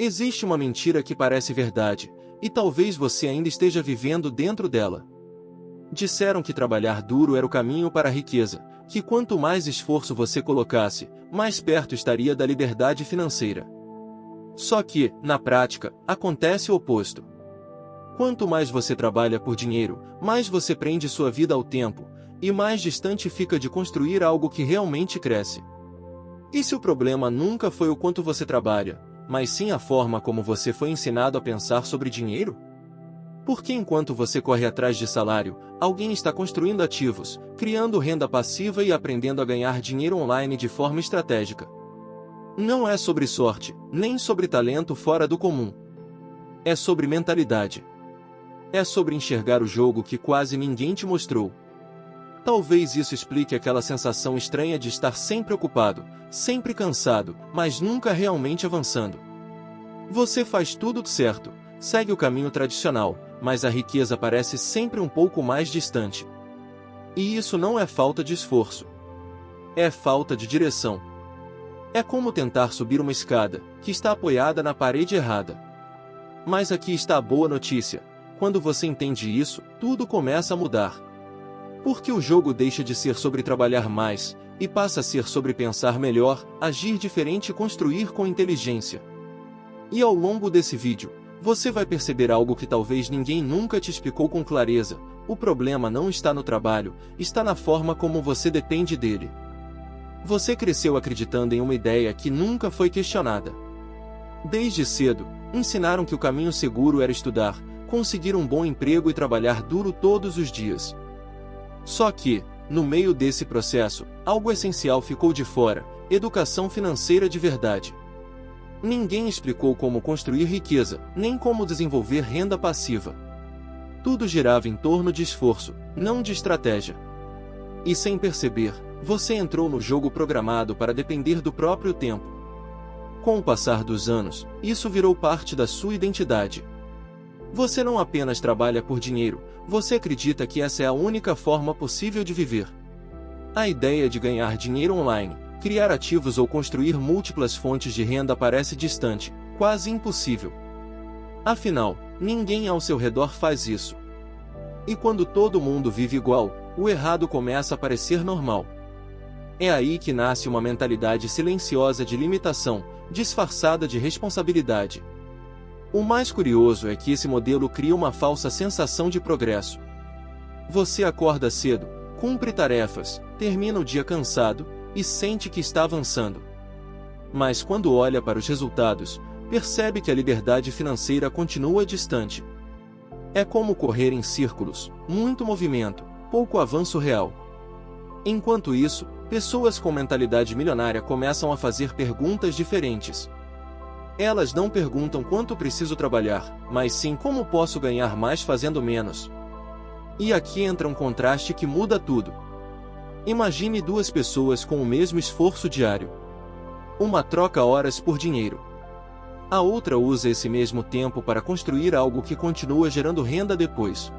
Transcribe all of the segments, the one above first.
Existe uma mentira que parece verdade, e talvez você ainda esteja vivendo dentro dela. Disseram que trabalhar duro era o caminho para a riqueza, que quanto mais esforço você colocasse, mais perto estaria da liberdade financeira. Só que, na prática, acontece o oposto. Quanto mais você trabalha por dinheiro, mais você prende sua vida ao tempo, e mais distante fica de construir algo que realmente cresce. E se o problema nunca foi o quanto você trabalha, mas sim a forma como você foi ensinado a pensar sobre dinheiro? Porque enquanto você corre atrás de salário, alguém está construindo ativos, criando renda passiva e aprendendo a ganhar dinheiro online de forma estratégica. Não é sobre sorte, nem sobre talento fora do comum. É sobre mentalidade. É sobre enxergar o jogo que quase ninguém te mostrou. Talvez isso explique aquela sensação estranha de estar sempre ocupado, sempre cansado, mas nunca realmente avançando. Você faz tudo certo, segue o caminho tradicional, mas a riqueza parece sempre um pouco mais distante. E isso não é falta de esforço. É falta de direção. É como tentar subir uma escada, que está apoiada na parede errada. Mas aqui está a boa notícia. Quando você entende isso, tudo começa a mudar. Porque o jogo deixa de ser sobre trabalhar mais, e passa a ser sobre pensar melhor, agir diferente e construir com inteligência. E ao longo desse vídeo, você vai perceber algo que talvez ninguém nunca te explicou com clareza: o problema não está no trabalho, está na forma como você depende dele. Você cresceu acreditando em uma ideia que nunca foi questionada. Desde cedo, ensinaram que o caminho seguro era estudar, conseguir um bom emprego e trabalhar duro todos os dias. Só que, no meio desse processo, algo essencial ficou de fora: educação financeira de verdade. Ninguém explicou como construir riqueza, nem como desenvolver renda passiva. Tudo girava em torno de esforço, não de estratégia. E sem perceber, você entrou no jogo programado para depender do próprio tempo. Com o passar dos anos, isso virou parte da sua identidade. Você não apenas trabalha por dinheiro, você acredita que essa é a única forma possível de viver. A ideia de ganhar dinheiro online, criar ativos ou construir múltiplas fontes de renda parece distante, quase impossível. Afinal, ninguém ao seu redor faz isso. E quando todo mundo vive igual, o errado começa a parecer normal. É aí que nasce uma mentalidade silenciosa de limitação, disfarçada de responsabilidade. O mais curioso é que esse modelo cria uma falsa sensação de progresso. Você acorda cedo, cumpre tarefas, termina o dia cansado, e sente que está avançando. Mas quando olha para os resultados, percebe que a liberdade financeira continua distante. É como correr em círculos, muito movimento, pouco avanço real. Enquanto isso, pessoas com mentalidade milionária começam a fazer perguntas diferentes. Elas não perguntam quanto preciso trabalhar, mas sim como posso ganhar mais fazendo menos. E aqui entra um contraste que muda tudo. Imagine duas pessoas com o mesmo esforço diário. Uma troca horas por dinheiro. A outra usa esse mesmo tempo para construir algo que continua gerando renda depois.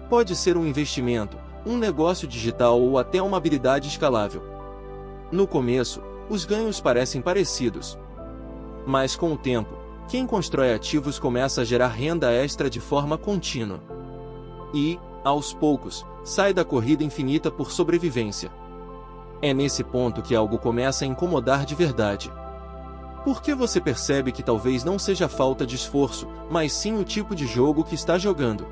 Pode ser um investimento, um negócio digital ou até uma habilidade escalável. No começo, os ganhos parecem parecidos. Mas com o tempo, quem constrói ativos começa a gerar renda extra de forma contínua. E, aos poucos, sai da corrida infinita por sobrevivência. É nesse ponto que algo começa a incomodar de verdade. Porque você percebe que talvez não seja falta de esforço, mas sim o tipo de jogo que está jogando.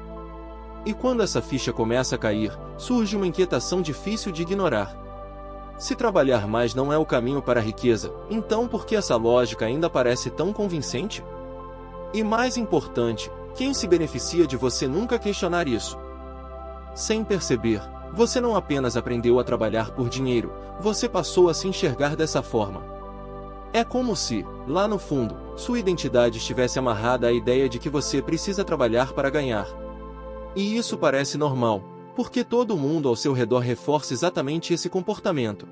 E quando essa ficha começa a cair, surge uma inquietação difícil de ignorar. Se trabalhar mais não é o caminho para a riqueza, então por que essa lógica ainda parece tão convincente? E mais importante, quem se beneficia de você nunca questionar isso? Sem perceber, você não apenas aprendeu a trabalhar por dinheiro, você passou a se enxergar dessa forma. É como se, lá no fundo, sua identidade estivesse amarrada à ideia de que você precisa trabalhar para ganhar. E isso parece normal, porque todo mundo ao seu redor reforça exatamente esse comportamento.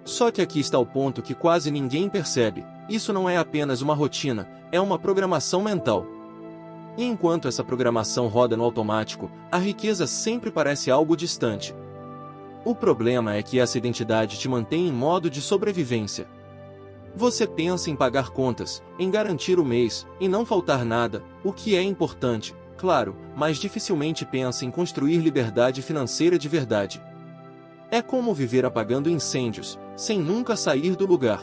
Só que aqui está o ponto que quase ninguém percebe: isso não é apenas uma rotina, é uma programação mental. E enquanto essa programação roda no automático, a riqueza sempre parece algo distante. O problema é que essa identidade te mantém em modo de sobrevivência. Você pensa em pagar contas, em garantir o mês, em não faltar nada, o que é importante, claro, mas dificilmente pensa em construir liberdade financeira de verdade. É como viver apagando incêndios, sem nunca sair do lugar.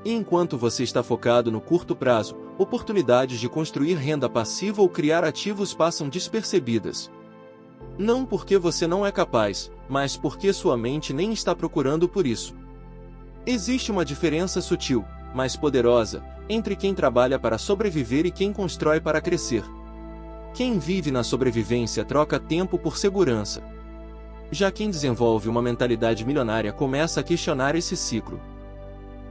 E enquanto você está focado no curto prazo, oportunidades de construir renda passiva ou criar ativos passam despercebidas. Não porque você não é capaz, mas porque sua mente nem está procurando por isso. Existe uma diferença sutil, mas poderosa, entre quem trabalha para sobreviver e quem constrói para crescer. Quem vive na sobrevivência troca tempo por segurança. Já quem desenvolve uma mentalidade milionária começa a questionar esse ciclo.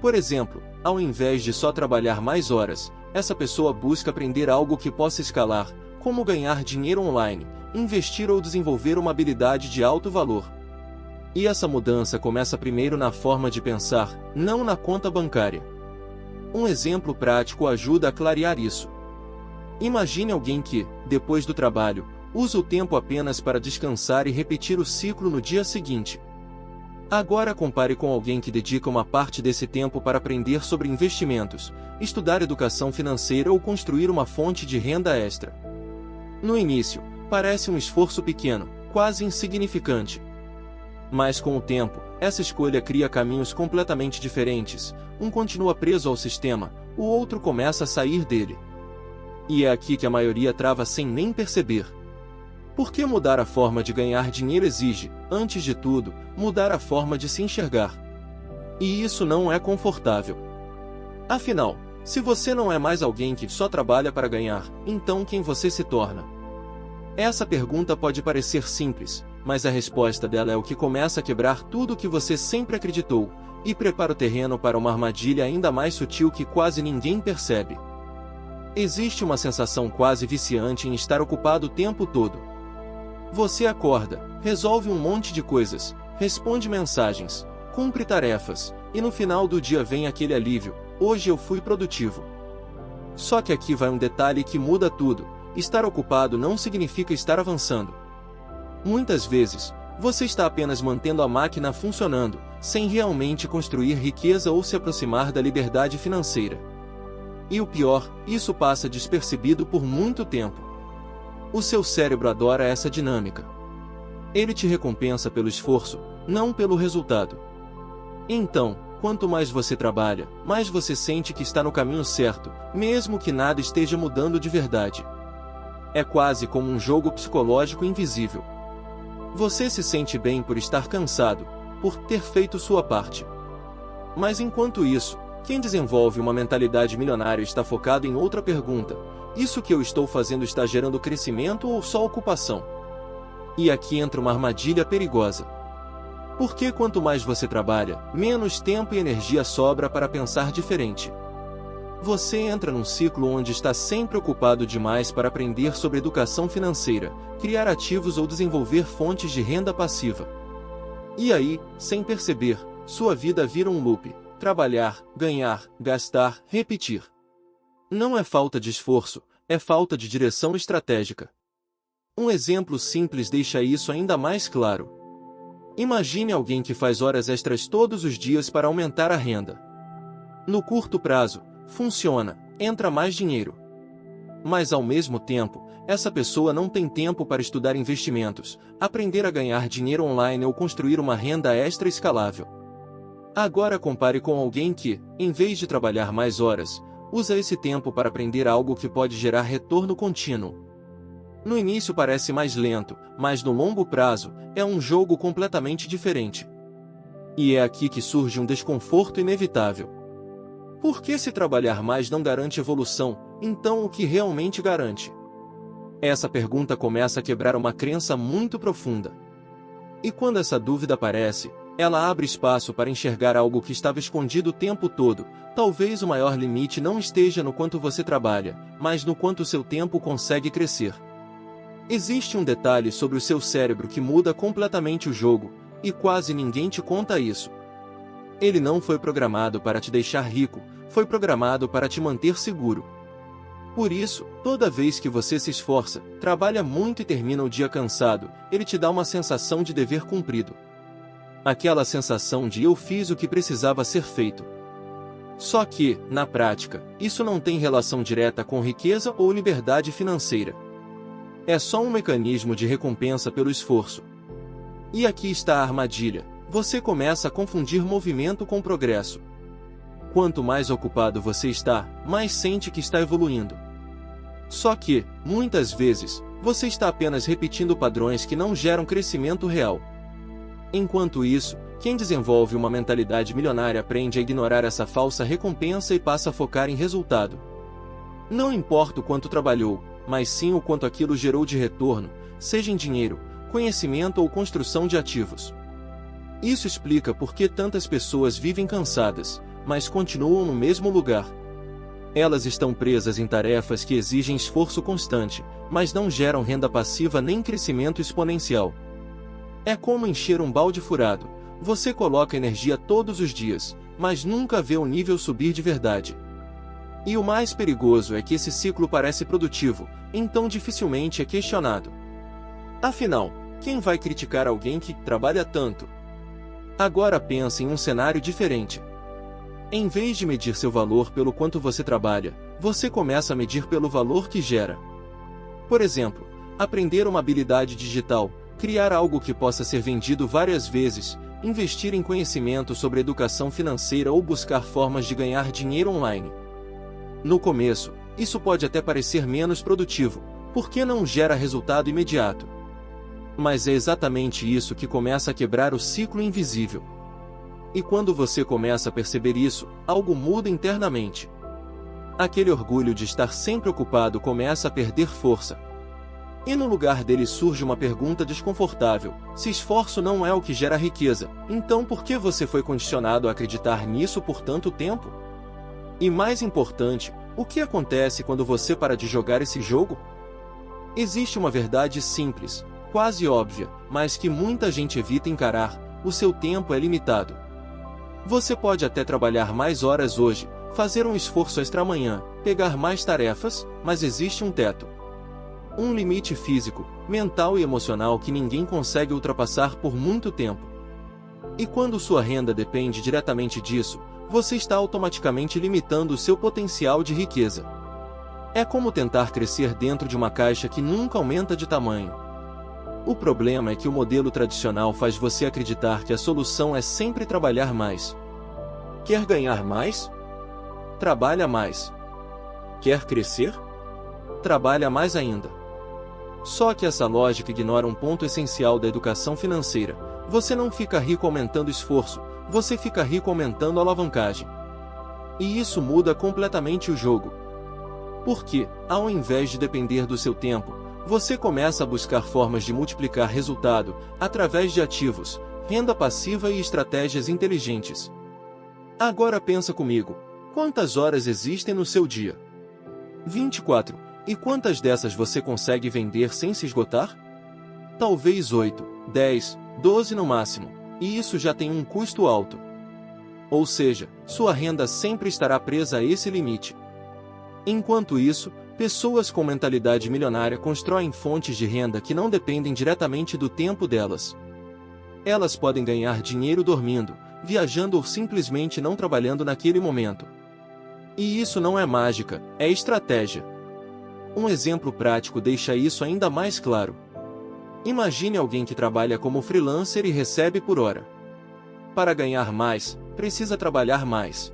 Por exemplo, ao invés de só trabalhar mais horas, essa pessoa busca aprender algo que possa escalar, como ganhar dinheiro online, investir ou desenvolver uma habilidade de alto valor. E essa mudança começa primeiro na forma de pensar, não na conta bancária. Um exemplo prático ajuda a clarear isso. Imagine alguém que, depois do trabalho, usa o tempo apenas para descansar e repetir o ciclo no dia seguinte. Agora compare com alguém que dedica uma parte desse tempo para aprender sobre investimentos, estudar educação financeira ou construir uma fonte de renda extra. No início, parece um esforço pequeno, quase insignificante. Mas com o tempo, essa escolha cria caminhos completamente diferentes, um continua preso ao sistema, o outro começa a sair dele. E é aqui que a maioria trava sem nem perceber. Porque mudar a forma de ganhar dinheiro exige, antes de tudo, mudar a forma de se enxergar. E isso não é confortável. Afinal, se você não é mais alguém que só trabalha para ganhar, então quem você se torna? Essa pergunta pode parecer simples, mas a resposta dela é o que começa a quebrar tudo o que você sempre acreditou, e prepara o terreno para uma armadilha ainda mais sutil que quase ninguém percebe. Existe uma sensação quase viciante em estar ocupado o tempo todo. Você acorda, resolve um monte de coisas, responde mensagens, cumpre tarefas, e no final do dia vem aquele alívio: hoje eu fui produtivo. Só que aqui vai um detalhe que muda tudo: estar ocupado não significa estar avançando. Muitas vezes, você está apenas mantendo a máquina funcionando, sem realmente construir riqueza ou se aproximar da liberdade financeira. E o pior, isso passa despercebido por muito tempo. O seu cérebro adora essa dinâmica. Ele te recompensa pelo esforço, não pelo resultado. Então, quanto mais você trabalha, mais você sente que está no caminho certo, mesmo que nada esteja mudando de verdade. É quase como um jogo psicológico invisível. Você se sente bem por estar cansado, por ter feito sua parte. Mas enquanto isso, quem desenvolve uma mentalidade milionária está focado em outra pergunta: isso que eu estou fazendo está gerando crescimento ou só ocupação? E aqui entra uma armadilha perigosa. Porque quanto mais você trabalha, menos tempo e energia sobra para pensar diferente. Você entra num ciclo onde está sempre ocupado demais para aprender sobre educação financeira, criar ativos ou desenvolver fontes de renda passiva. E aí, sem perceber, sua vida vira um loop: trabalhar, ganhar, gastar, repetir. Não é falta de esforço, é falta de direção estratégica. Um exemplo simples deixa isso ainda mais claro. Imagine alguém que faz horas extras todos os dias para aumentar a renda. No curto prazo, funciona, entra mais dinheiro. Mas ao mesmo tempo, essa pessoa não tem tempo para estudar investimentos, aprender a ganhar dinheiro online ou construir uma renda extra escalável. Agora compare com alguém que, em vez de trabalhar mais horas, usa esse tempo para aprender algo que pode gerar retorno contínuo. No início parece mais lento, mas no longo prazo, é um jogo completamente diferente. E é aqui que surge um desconforto inevitável. Por que se trabalhar mais não garante evolução, então o que realmente garante? Essa pergunta começa a quebrar uma crença muito profunda. E quando essa dúvida aparece, ela abre espaço para enxergar algo que estava escondido o tempo todo. Talvez o maior limite não esteja no quanto você trabalha, mas no quanto seu tempo consegue crescer. Existe um detalhe sobre o seu cérebro que muda completamente o jogo, e quase ninguém te conta isso. Ele não foi programado para te deixar rico, foi programado para te manter seguro. Por isso, toda vez que você se esforça, trabalha muito e termina o dia cansado, ele te dá uma sensação de dever cumprido. Aquela sensação de eu fiz o que precisava ser feito. Só que, na prática, isso não tem relação direta com riqueza ou liberdade financeira. É só um mecanismo de recompensa pelo esforço. E aqui está a armadilha: você começa a confundir movimento com progresso. Quanto mais ocupado você está, mais sente que está evoluindo. Só que, muitas vezes, você está apenas repetindo padrões que não geram crescimento real. Enquanto isso, quem desenvolve uma mentalidade milionária aprende a ignorar essa falsa recompensa e passa a focar em resultado. Não importa o quanto trabalhou, mas sim o quanto aquilo gerou de retorno, seja em dinheiro, conhecimento ou construção de ativos. Isso explica por que tantas pessoas vivem cansadas, mas continuam no mesmo lugar. Elas estão presas em tarefas que exigem esforço constante, mas não geram renda passiva nem crescimento exponencial. É como encher um balde furado: você coloca energia todos os dias, mas nunca vê o nível subir de verdade. E o mais perigoso é que esse ciclo parece produtivo, então dificilmente é questionado. Afinal, quem vai criticar alguém que trabalha tanto? Agora pense em um cenário diferente. Em vez de medir seu valor pelo quanto você trabalha, você começa a medir pelo valor que gera. Por exemplo, aprender uma habilidade digital, criar algo que possa ser vendido várias vezes, investir em conhecimento sobre educação financeira ou buscar formas de ganhar dinheiro online. No começo, isso pode até parecer menos produtivo, porque não gera resultado imediato. Mas é exatamente isso que começa a quebrar o ciclo invisível. E quando você começa a perceber isso, algo muda internamente. Aquele orgulho de estar sempre ocupado começa a perder força. E no lugar dele surge uma pergunta desconfortável: se esforço não é o que gera riqueza, então por que você foi condicionado a acreditar nisso por tanto tempo? E mais importante, o que acontece quando você para de jogar esse jogo? Existe uma verdade simples, quase óbvia, mas que muita gente evita encarar: o seu tempo é limitado. Você pode até trabalhar mais horas hoje, fazer um esforço extra amanhã, pegar mais tarefas, mas existe um teto. Um limite físico, mental e emocional que ninguém consegue ultrapassar por muito tempo. E quando sua renda depende diretamente disso, você está automaticamente limitando o seu potencial de riqueza. É como tentar crescer dentro de uma caixa que nunca aumenta de tamanho. O problema é que o modelo tradicional faz você acreditar que a solução é sempre trabalhar mais. Quer ganhar mais? Trabalha mais. Quer crescer? Trabalha mais ainda. Só que essa lógica ignora um ponto essencial da educação financeira: você não fica rico aumentando esforço, você fica rico aumentando a alavancagem. E isso muda completamente o jogo. Porque, ao invés de depender do seu tempo, você começa a buscar formas de multiplicar resultado, através de ativos, renda passiva e estratégias inteligentes. Agora pensa comigo: quantas horas existem no seu dia? 24. E quantas dessas você consegue vender sem se esgotar? Talvez 8, 10, 12 no máximo, e isso já tem um custo alto. Ou seja, sua renda sempre estará presa a esse limite. Enquanto isso, pessoas com mentalidade milionária constroem fontes de renda que não dependem diretamente do tempo delas. Elas podem ganhar dinheiro dormindo, viajando ou simplesmente não trabalhando naquele momento. E isso não é mágica, é estratégia. Um exemplo prático deixa isso ainda mais claro. Imagine alguém que trabalha como freelancer e recebe por hora. Para ganhar mais, precisa trabalhar mais.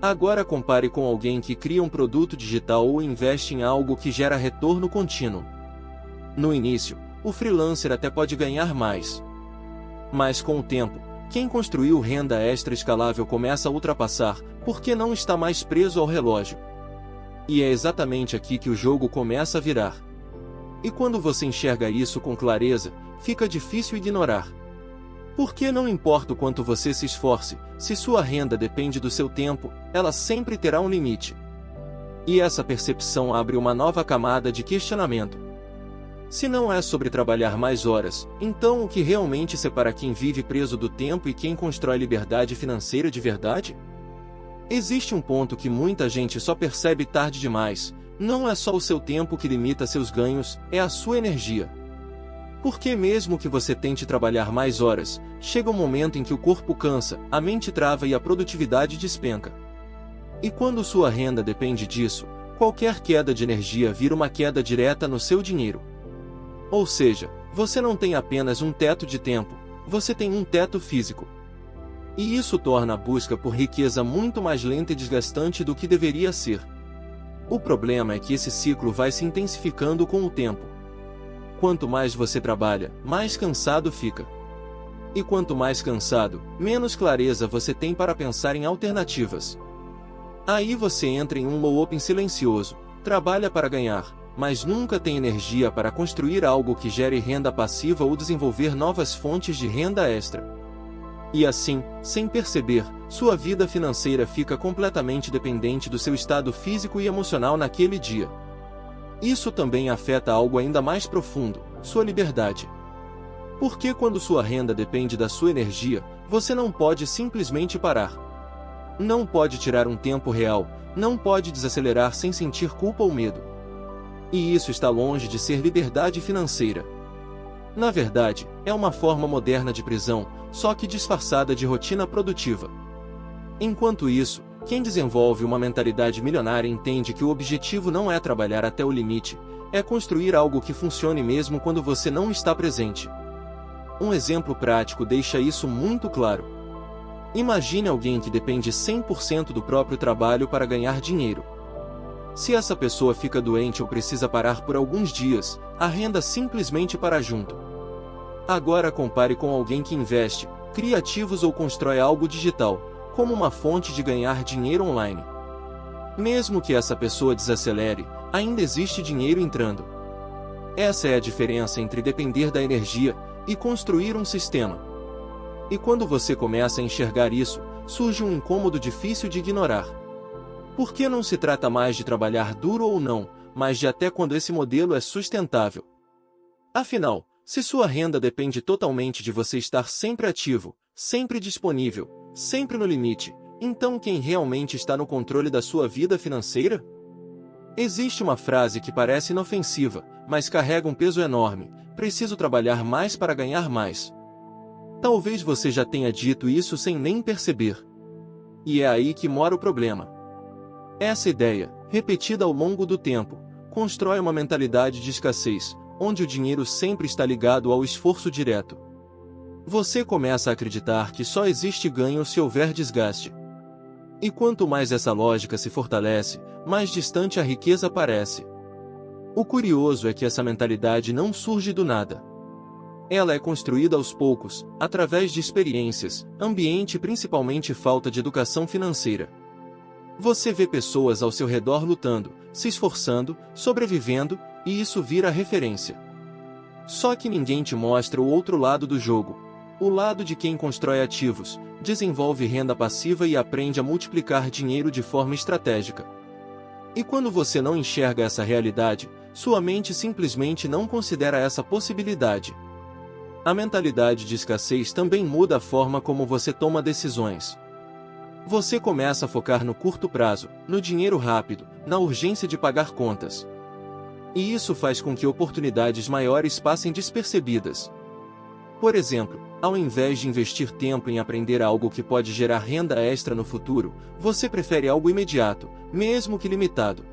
Agora compare com alguém que cria um produto digital ou investe em algo que gera retorno contínuo. No início, o freelancer até pode ganhar mais. Mas com o tempo, quem construiu renda extra escalável começa a ultrapassar, porque não está mais preso ao relógio. E é exatamente aqui que o jogo começa a virar. E quando você enxerga isso com clareza, fica difícil ignorar. Porque não importa o quanto você se esforce, se sua renda depende do seu tempo, ela sempre terá um limite. E essa percepção abre uma nova camada de questionamento. Se não é sobre trabalhar mais horas, então o que realmente separa quem vive preso do tempo e quem constrói liberdade financeira de verdade? Existe um ponto que muita gente só percebe tarde demais: não é só o seu tempo que limita seus ganhos, é a sua energia. Porque mesmo que você tente trabalhar mais horas, chega um momento em que o corpo cansa, a mente trava e a produtividade despenca. E quando sua renda depende disso, qualquer queda de energia vira uma queda direta no seu dinheiro. Ou seja, você não tem apenas um teto de tempo, você tem um teto físico. E isso torna a busca por riqueza muito mais lenta e desgastante do que deveria ser. O problema é que esse ciclo vai se intensificando com o tempo. Quanto mais você trabalha, mais cansado fica. E quanto mais cansado, menos clareza você tem para pensar em alternativas. Aí você entra em um looping silencioso, trabalha para ganhar, mas nunca tem energia para construir algo que gere renda passiva ou desenvolver novas fontes de renda extra. E assim, sem perceber, sua vida financeira fica completamente dependente do seu estado físico e emocional naquele dia. Isso também afeta algo ainda mais profundo, sua liberdade. Porque quando sua renda depende da sua energia, você não pode simplesmente parar. Não pode tirar um tempo real, não pode desacelerar sem sentir culpa ou medo. E isso está longe de ser liberdade financeira. Na verdade, é uma forma moderna de prisão, só que disfarçada de rotina produtiva. Enquanto isso, quem desenvolve uma mentalidade milionária entende que o objetivo não é trabalhar até o limite, é construir algo que funcione mesmo quando você não está presente. Um exemplo prático deixa isso muito claro. Imagine alguém que depende 100% do próprio trabalho para ganhar dinheiro. Se essa pessoa fica doente ou precisa parar por alguns dias, a renda simplesmente para junto. Agora compare com alguém que investe, cria ativos ou constrói algo digital, como uma fonte de ganhar dinheiro online. Mesmo que essa pessoa desacelere, ainda existe dinheiro entrando. Essa é a diferença entre depender da energia e construir um sistema. E quando você começa a enxergar isso, surge um incômodo difícil de ignorar. Porque não se trata mais de trabalhar duro ou não, mas de até quando esse modelo é sustentável. Afinal, se sua renda depende totalmente de você estar sempre ativo, sempre disponível, sempre no limite, então quem realmente está no controle da sua vida financeira? Existe uma frase que parece inofensiva, mas carrega um peso enorme: preciso trabalhar mais para ganhar mais. Talvez você já tenha dito isso sem nem perceber. E é aí que mora o problema. Essa ideia, repetida ao longo do tempo, constrói uma mentalidade de escassez, onde o dinheiro sempre está ligado ao esforço direto. Você começa a acreditar que só existe ganho se houver desgaste. E quanto mais essa lógica se fortalece, mais distante a riqueza parece. O curioso é que essa mentalidade não surge do nada. Ela é construída aos poucos, através de experiências, ambiente e principalmente falta de educação financeira. Você vê pessoas ao seu redor lutando, se esforçando, sobrevivendo, e isso vira referência. Só que ninguém te mostra o outro lado do jogo, o lado de quem constrói ativos, desenvolve renda passiva e aprende a multiplicar dinheiro de forma estratégica. E quando você não enxerga essa realidade, sua mente simplesmente não considera essa possibilidade. A mentalidade de escassez também muda a forma como você toma decisões. Você começa a focar no curto prazo, no dinheiro rápido, na urgência de pagar contas. E isso faz com que oportunidades maiores passem despercebidas. Por exemplo, ao invés de investir tempo em aprender algo que pode gerar renda extra no futuro, você prefere algo imediato, mesmo que limitado.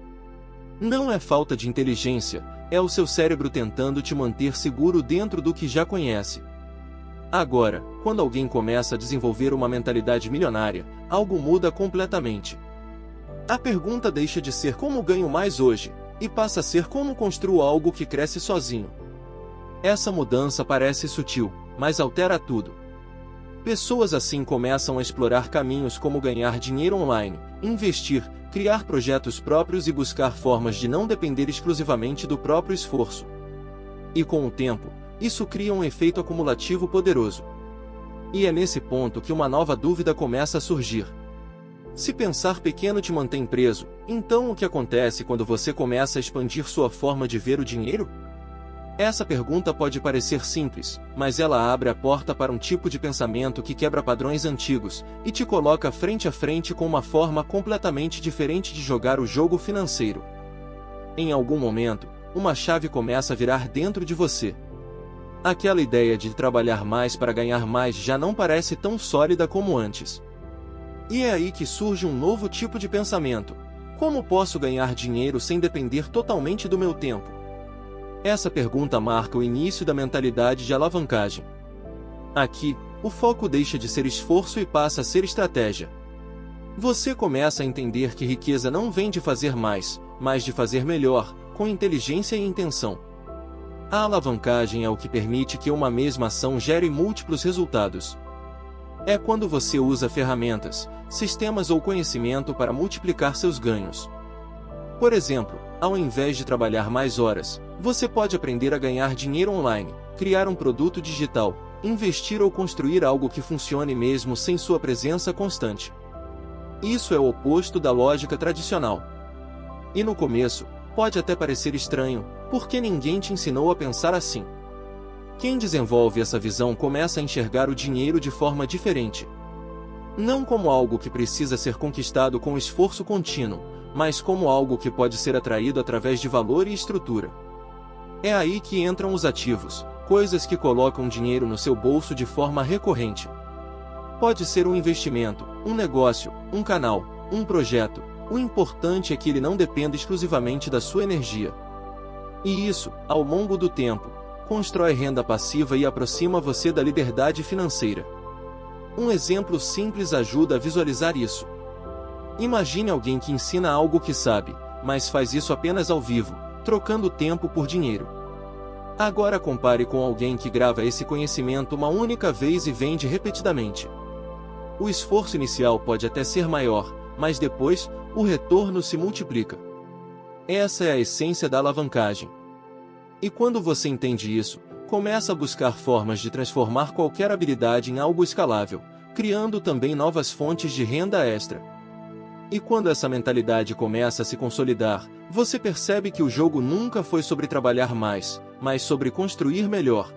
Não é falta de inteligência, é o seu cérebro tentando te manter seguro dentro do que já conhece. Agora, quando alguém começa a desenvolver uma mentalidade milionária, algo muda completamente. A pergunta deixa de ser como ganho mais hoje, e passa a ser como construo algo que cresce sozinho. Essa mudança parece sutil, mas altera tudo. Pessoas assim começam a explorar caminhos como ganhar dinheiro online, investir, criar projetos próprios e buscar formas de não depender exclusivamente do próprio esforço. E com o tempo, isso cria um efeito acumulativo poderoso. E é nesse ponto que uma nova dúvida começa a surgir. Se pensar pequeno te mantém preso, então o que acontece quando você começa a expandir sua forma de ver o dinheiro? Essa pergunta pode parecer simples, mas ela abre a porta para um tipo de pensamento que quebra padrões antigos e te coloca frente a frente com uma forma completamente diferente de jogar o jogo financeiro. Em algum momento, uma chave começa a virar dentro de você. Aquela ideia de trabalhar mais para ganhar mais já não parece tão sólida como antes. E é aí que surge um novo tipo de pensamento. Como posso ganhar dinheiro sem depender totalmente do meu tempo? Essa pergunta marca o início da mentalidade de alavancagem. Aqui, o foco deixa de ser esforço e passa a ser estratégia. Você começa a entender que riqueza não vem de fazer mais, mas de fazer melhor, com inteligência e intenção. A alavancagem é o que permite que uma mesma ação gere múltiplos resultados. É quando você usa ferramentas, sistemas ou conhecimento para multiplicar seus ganhos. Por exemplo, ao invés de trabalhar mais horas, você pode aprender a ganhar dinheiro online, criar um produto digital, investir ou construir algo que funcione mesmo sem sua presença constante. Isso é o oposto da lógica tradicional. E no começo, pode até parecer estranho, porque ninguém te ensinou a pensar assim. Quem desenvolve essa visão começa a enxergar o dinheiro de forma diferente. Não como algo que precisa ser conquistado com esforço contínuo, mas como algo que pode ser atraído através de valor e estrutura. É aí que entram os ativos, coisas que colocam dinheiro no seu bolso de forma recorrente. Pode ser um investimento, um negócio, um canal, um projeto. O importante é que ele não dependa exclusivamente da sua energia. E isso, ao longo do tempo, constrói renda passiva e aproxima você da liberdade financeira. Um exemplo simples ajuda a visualizar isso. Imagine alguém que ensina algo que sabe, mas faz isso apenas ao vivo, trocando tempo por dinheiro. Agora compare com alguém que grava esse conhecimento uma única vez e vende repetidamente. O esforço inicial pode até ser maior, mas depois, o retorno se multiplica. Essa é a essência da alavancagem. E quando você entende isso, começa a buscar formas de transformar qualquer habilidade em algo escalável, criando também novas fontes de renda extra. E quando essa mentalidade começa a se consolidar, você percebe que o jogo nunca foi sobre trabalhar mais, mas sobre construir melhor.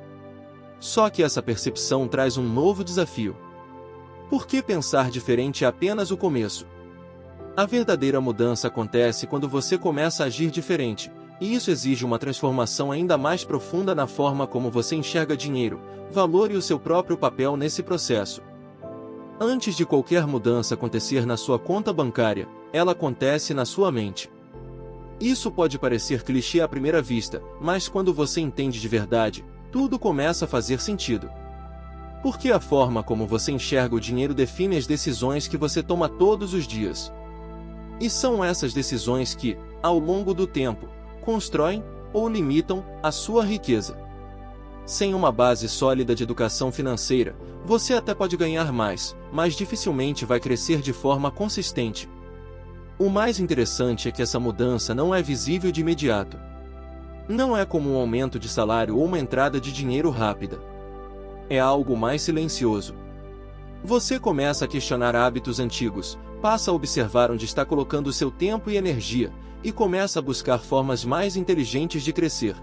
Só que essa percepção traz um novo desafio. Por que pensar diferente é apenas o começo? A verdadeira mudança acontece quando você começa a agir diferente, e isso exige uma transformação ainda mais profunda na forma como você enxerga dinheiro, valor e o seu próprio papel nesse processo. Antes de qualquer mudança acontecer na sua conta bancária, ela acontece na sua mente. Isso pode parecer clichê à primeira vista, mas quando você entende de verdade, tudo começa a fazer sentido. Porque a forma como você enxerga o dinheiro define as decisões que você toma todos os dias. E são essas decisões que, ao longo do tempo, constroem ou limitam a sua riqueza. Sem uma base sólida de educação financeira, você até pode ganhar mais, mas dificilmente vai crescer de forma consistente. O mais interessante é que essa mudança não é visível de imediato. Não é como um aumento de salário ou uma entrada de dinheiro rápida. É algo mais silencioso. Você começa a questionar hábitos antigos, passa a observar onde está colocando seu tempo e energia, e começa a buscar formas mais inteligentes de crescer.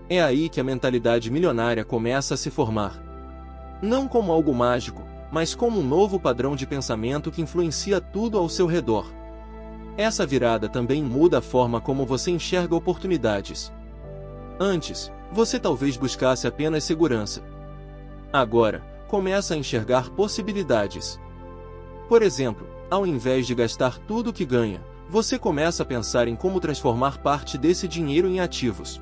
É aí que a mentalidade milionária começa a se formar. Não como algo mágico, mas como um novo padrão de pensamento que influencia tudo ao seu redor. Essa virada também muda a forma como você enxerga oportunidades. Antes, você talvez buscasse apenas segurança. Agora, começa a enxergar possibilidades. Por exemplo, ao invés de gastar tudo o que ganha, você começa a pensar em como transformar parte desse dinheiro em ativos.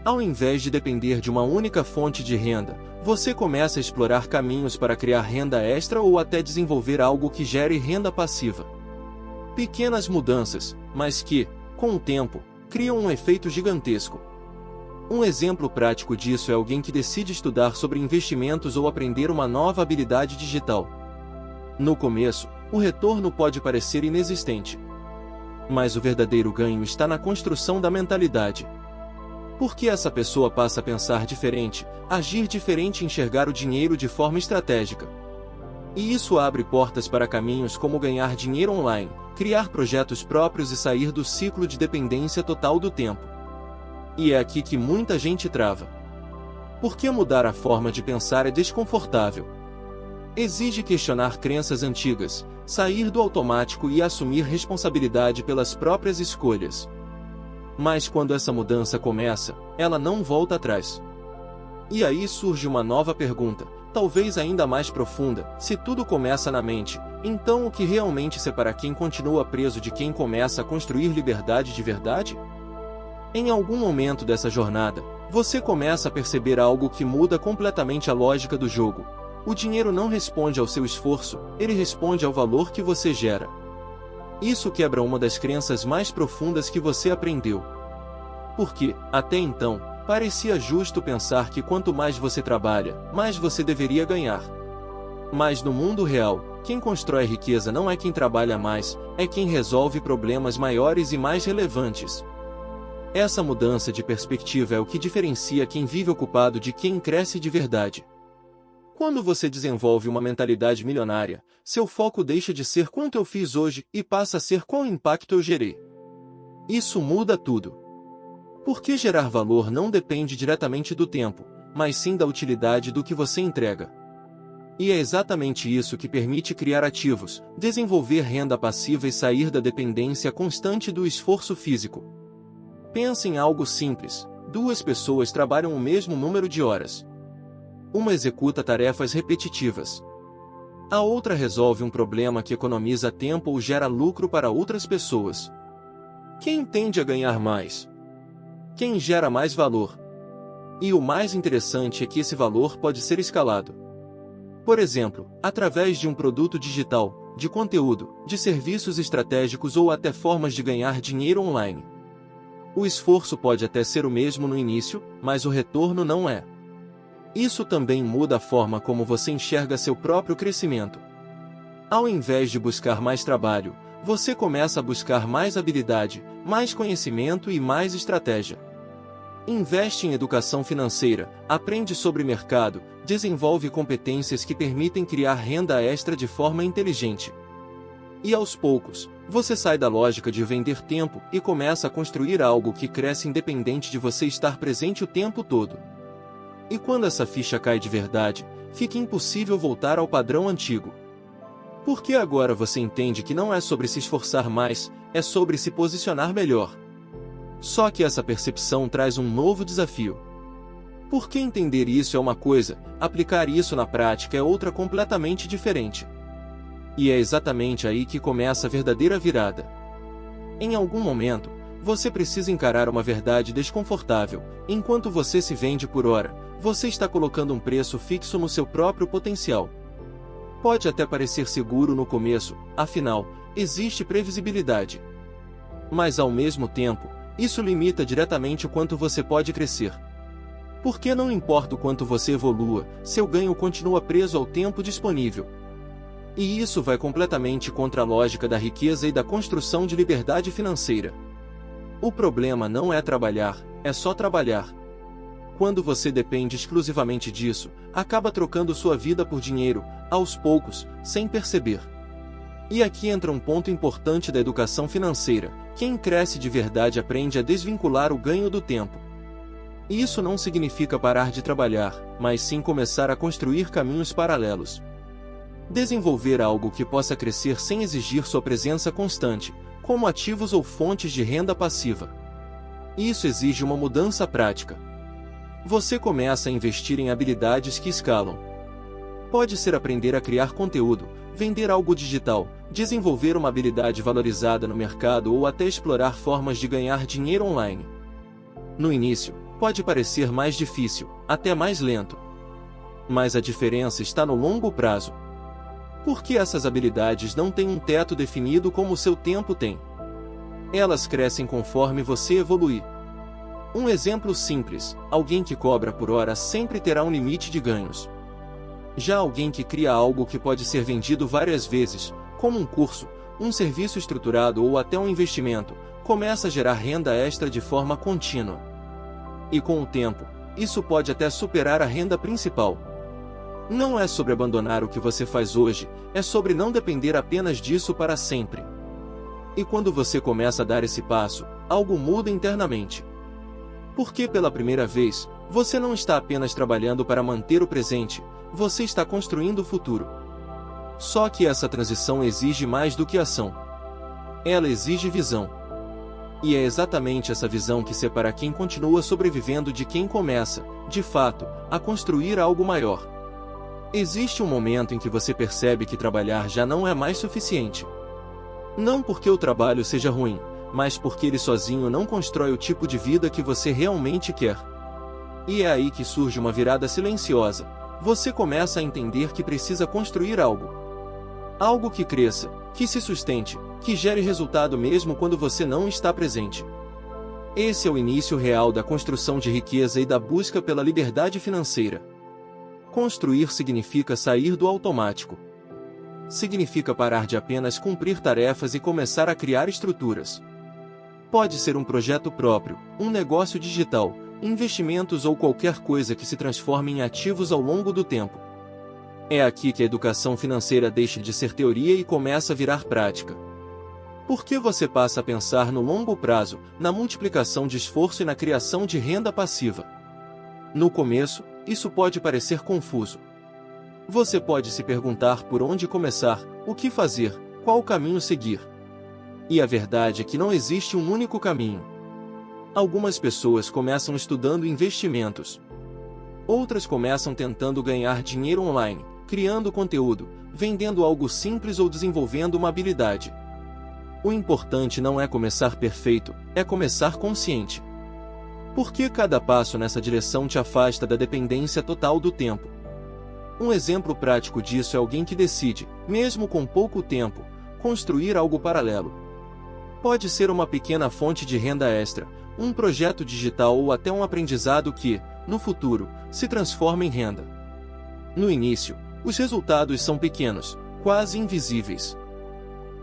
Ao invés de depender de uma única fonte de renda, você começa a explorar caminhos para criar renda extra ou até desenvolver algo que gere renda passiva. Pequenas mudanças, mas que, com o tempo, criam um efeito gigantesco. Um exemplo prático disso é alguém que decide estudar sobre investimentos ou aprender uma nova habilidade digital. No começo, o retorno pode parecer inexistente. Mas o verdadeiro ganho está na construção da mentalidade. Porque essa pessoa passa a pensar diferente, agir diferente e enxergar o dinheiro de forma estratégica. E isso abre portas para caminhos como ganhar dinheiro online, criar projetos próprios e sair do ciclo de dependência total do tempo. E é aqui que muita gente trava. Porque mudar a forma de pensar é desconfortável. Exige questionar crenças antigas, sair do automático e assumir responsabilidade pelas próprias escolhas. Mas quando essa mudança começa, ela não volta atrás. E aí surge uma nova pergunta: talvez ainda mais profunda. Se tudo começa na mente, então o que realmente separa quem continua preso de quem começa a construir liberdade de verdade? Em algum momento dessa jornada, você começa a perceber algo que muda completamente a lógica do jogo. O dinheiro não responde ao seu esforço, ele responde ao valor que você gera. Isso quebra uma das crenças mais profundas que você aprendeu. Porque, até então, parecia justo pensar que quanto mais você trabalha, mais você deveria ganhar. Mas no mundo real, quem constrói riqueza não é quem trabalha mais, é quem resolve problemas maiores e mais relevantes. Essa mudança de perspectiva é o que diferencia quem vive ocupado de quem cresce de verdade. Quando você desenvolve uma mentalidade milionária, seu foco deixa de ser quanto eu fiz hoje e passa a ser qual impacto eu gerei. Isso muda tudo. Porque gerar valor não depende diretamente do tempo, mas sim da utilidade do que você entrega. E é exatamente isso que permite criar ativos, desenvolver renda passiva e sair da dependência constante do esforço físico. Pense em algo simples: 2 pessoas trabalham o mesmo número de horas. Uma executa tarefas repetitivas. A outra resolve um problema que economiza tempo ou gera lucro para outras pessoas. Quem tende a ganhar mais? Quem gera mais valor? E o mais interessante é que esse valor pode ser escalado. Por exemplo, através de um produto digital, de conteúdo, de serviços estratégicos ou até formas de ganhar dinheiro online. O esforço pode até ser o mesmo no início, mas o retorno não é. Isso também muda a forma como você enxerga seu próprio crescimento. Ao invés de buscar mais trabalho, você começa a buscar mais habilidade, mais conhecimento e mais estratégia. Investe em educação financeira, aprende sobre mercado, desenvolve competências que permitem criar renda extra de forma inteligente. E aos poucos, você sai da lógica de vender tempo e começa a construir algo que cresce independente de você estar presente o tempo todo. E quando essa ficha cai de verdade, fica impossível voltar ao padrão antigo. Porque agora você entende que não é sobre se esforçar mais, é sobre se posicionar melhor. Só que essa percepção traz um novo desafio. Porque entender isso é uma coisa, aplicar isso na prática é outra completamente diferente. E é exatamente aí que começa a verdadeira virada. Em algum momento, você precisa encarar uma verdade desconfortável: enquanto você se vende por hora, você está colocando um preço fixo no seu próprio potencial. Pode até parecer seguro no começo, afinal, existe previsibilidade. Mas ao mesmo tempo, isso limita diretamente o quanto você pode crescer. Porque não importa o quanto você evolua, seu ganho continua preso ao tempo disponível. E isso vai completamente contra a lógica da riqueza e da construção de liberdade financeira. O problema não é trabalhar, é só trabalhar. Quando você depende exclusivamente disso, acaba trocando sua vida por dinheiro, aos poucos, sem perceber. E aqui entra um ponto importante da educação financeira: quem cresce de verdade aprende a desvincular o ganho do tempo. E isso não significa parar de trabalhar, mas sim começar a construir caminhos paralelos. Desenvolver algo que possa crescer sem exigir sua presença constante, como ativos ou fontes de renda passiva. Isso exige uma mudança prática. Você começa a investir em habilidades que escalam. Pode ser aprender a criar conteúdo, vender algo digital, desenvolver uma habilidade valorizada no mercado ou até explorar formas de ganhar dinheiro online. No início, pode parecer mais difícil, até mais lento. Mas a diferença está no longo prazo. Porque essas habilidades não têm um teto definido como o seu tempo tem. Elas crescem conforme você evoluir. Um exemplo simples: alguém que cobra por hora sempre terá um limite de ganhos. Já alguém que cria algo que pode ser vendido várias vezes, como um curso, um serviço estruturado ou até um investimento, começa a gerar renda extra de forma contínua. E com o tempo, isso pode até superar a renda principal. Não é sobre abandonar o que você faz hoje, é sobre não depender apenas disso para sempre. E quando você começa a dar esse passo, algo muda internamente. Porque pela primeira vez, você não está apenas trabalhando para manter o presente, você está construindo o futuro. Só que essa transição exige mais do que ação. Ela exige visão. E é exatamente essa visão que separa quem continua sobrevivendo de quem começa, de fato, a construir algo maior. Existe um momento em que você percebe que trabalhar já não é mais suficiente. Não porque o trabalho seja ruim, mas porque ele sozinho não constrói o tipo de vida que você realmente quer. E é aí que surge uma virada silenciosa. Você começa a entender que precisa construir algo. Algo que cresça, que se sustente, que gere resultado mesmo quando você não está presente. Esse é o início real da construção de riqueza e da busca pela liberdade financeira. Construir significa sair do automático. Significa parar de apenas cumprir tarefas e começar a criar estruturas. Pode ser um projeto próprio, um negócio digital, investimentos ou qualquer coisa que se transforme em ativos ao longo do tempo. É aqui que a educação financeira deixa de ser teoria e começa a virar prática. Porque você passa a pensar no longo prazo, na multiplicação de esforço e na criação de renda passiva. No começo, isso pode parecer confuso. Você pode se perguntar por onde começar, o que fazer, qual caminho seguir. E a verdade é que não existe um único caminho. Algumas pessoas começam estudando investimentos. Outras começam tentando ganhar dinheiro online, criando conteúdo, vendendo algo simples ou desenvolvendo uma habilidade. O importante não é começar perfeito, é começar consciente. Porque cada passo nessa direção te afasta da dependência total do tempo. Um exemplo prático disso é alguém que decide, mesmo com pouco tempo, construir algo paralelo. Pode ser uma pequena fonte de renda extra, um projeto digital ou até um aprendizado que, no futuro, se transforma em renda. No início, os resultados são pequenos, quase invisíveis.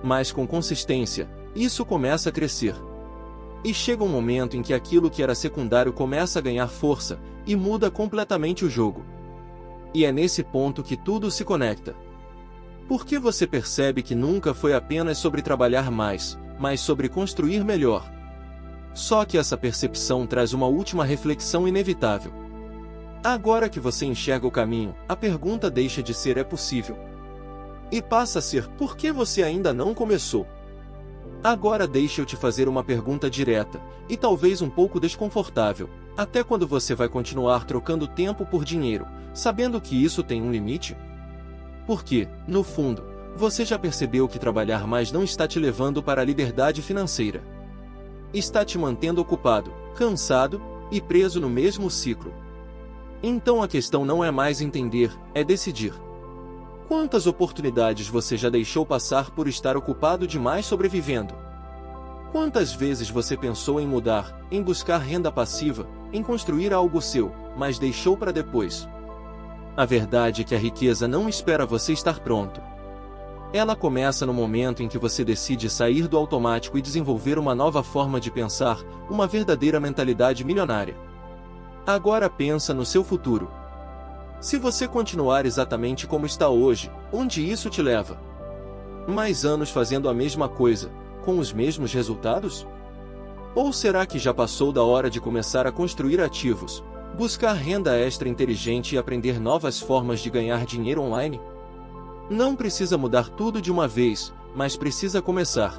Mas com consistência, isso começa a crescer. E chega um momento em que aquilo que era secundário começa a ganhar força, e muda completamente o jogo. E é nesse ponto que tudo se conecta. Porque você percebe que nunca foi apenas sobre trabalhar mais, mas sobre construir melhor. Só que essa percepção traz uma última reflexão inevitável. Agora que você enxerga o caminho, a pergunta deixa de ser "é possível?" e passa a ser "por que você ainda não começou?" Agora deixa eu te fazer uma pergunta direta, e talvez um pouco desconfortável. Até quando você vai continuar trocando tempo por dinheiro, sabendo que isso tem um limite? Porque, no fundo, você já percebeu que trabalhar mais não está te levando para a liberdade financeira. Está te mantendo ocupado, cansado e preso no mesmo ciclo. Então a questão não é mais entender, é decidir. Quantas oportunidades você já deixou passar por estar ocupado demais sobrevivendo? Quantas vezes você pensou em mudar, em buscar renda passiva, em construir algo seu, mas deixou para depois? A verdade é que a riqueza não espera você estar pronto. Ela começa no momento em que você decide sair do automático e desenvolver uma nova forma de pensar, uma verdadeira mentalidade milionária. Agora pensa no seu futuro. Se você continuar exatamente como está hoje, onde isso te leva? Mais anos fazendo a mesma coisa, com os mesmos resultados? Ou será que já passou da hora de começar a construir ativos, buscar renda extra inteligente e aprender novas formas de ganhar dinheiro online? Não precisa mudar tudo de uma vez, mas precisa começar.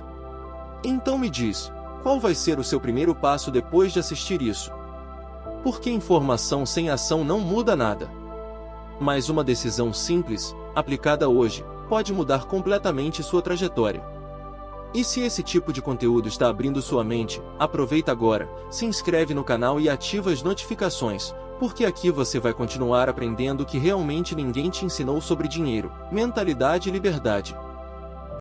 Então me diz, qual vai ser o seu primeiro passo depois de assistir isso? Porque informação sem ação não muda nada. Mas uma decisão simples, aplicada hoje, pode mudar completamente sua trajetória. E se esse tipo de conteúdo está abrindo sua mente, aproveita agora, se inscreve no canal e ativa as notificações, porque aqui você vai continuar aprendendo o que realmente ninguém te ensinou sobre dinheiro, mentalidade e liberdade.